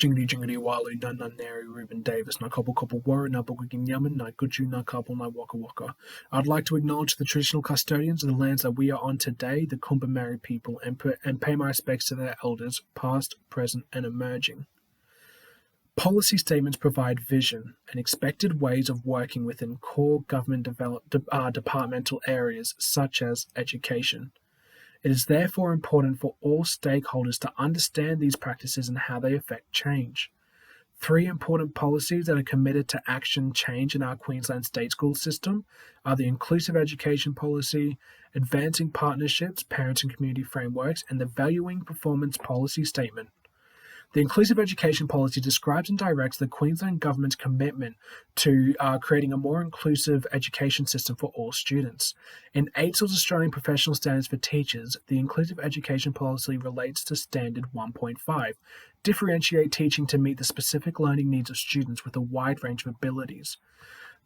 Jingity jingity walu na na nary Reuben Davis na couple warra na bugwigin yaman na guju na couple na waka waka. I'd like to acknowledge the traditional custodians of the lands that we are on today, the Kombumerri people, and pay my respects to their elders, past, present, and emerging. Policy statements provide vision and expected ways of working within core government departmental areas such as education. It is therefore important for all stakeholders to understand these practices and how they affect change. 3 important policies that are committed to action change in our Queensland state school system are the Inclusive Education Policy, Advancing Partnerships, Parents and Community Frameworks, and the Valuing Performance Policy Statement. The Inclusive Education Policy describes and directs the Queensland Government's commitment to creating a more inclusive education system for all students. In AITSL's Australian Professional Standards for Teachers, the Inclusive Education Policy relates to Standard 1.5, differentiate teaching to meet the specific learning needs of students with a wide range of abilities.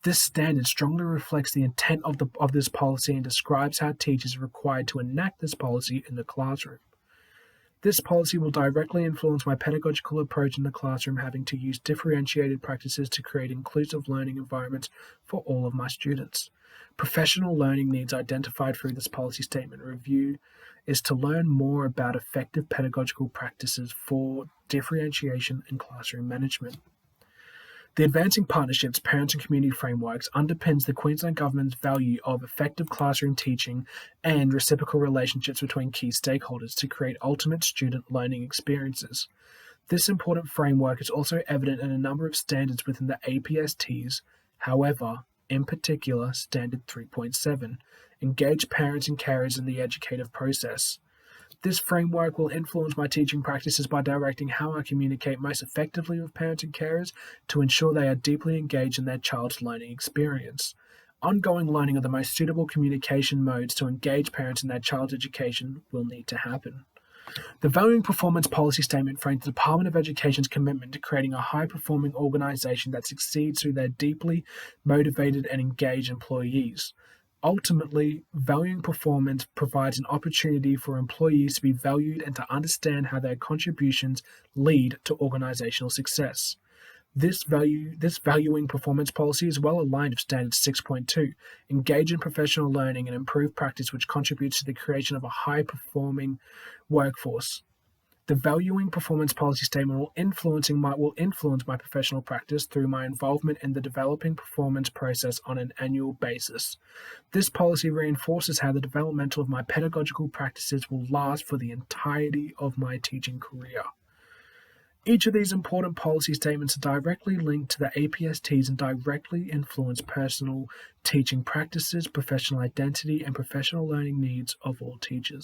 This standard strongly reflects the intent of this policy and describes how teachers are required to enact this policy in the classroom. This policy will directly influence my pedagogical approach in the classroom, having to use differentiated practices to create inclusive learning environments for all of my students. Professional learning needs identified through this policy statement review is to learn more about effective pedagogical practices for differentiation and classroom management. The Advancing Partnerships, Parents and Community Frameworks underpins the Queensland Government's value of effective classroom teaching and reciprocal relationships between key stakeholders to create ultimate student learning experiences. This important framework is also evident in a number of standards within the APSTs. However, in particular, Standard 3.7, engage parents and carers in the educative process. This framework will influence my teaching practices by directing how I communicate most effectively with parents and carers to ensure they are deeply engaged in their child's learning experience. Ongoing learning of the most suitable communication modes to engage parents in their child's education will need to happen. The Valuing Performance Policy Statement frames the Department of Education's commitment to creating a high-performing organisation that succeeds through their deeply motivated and engaged employees. Ultimately, valuing performance provides an opportunity for employees to be valued and to understand how their contributions lead to organizational success. This valuing performance policy is well aligned with Standard 6.2, engage in professional learning and improve practice, which contributes to the creation of a high-performing workforce. The Valuing Performance Policy Statement will influence my professional practice through my involvement in the developing performance process on an annual basis. This policy reinforces how the development of my pedagogical practices will last for the entirety of my teaching career. Each of these important policy statements are directly linked to the APSTs and directly influence personal teaching practices, professional identity, and professional learning needs of all teachers.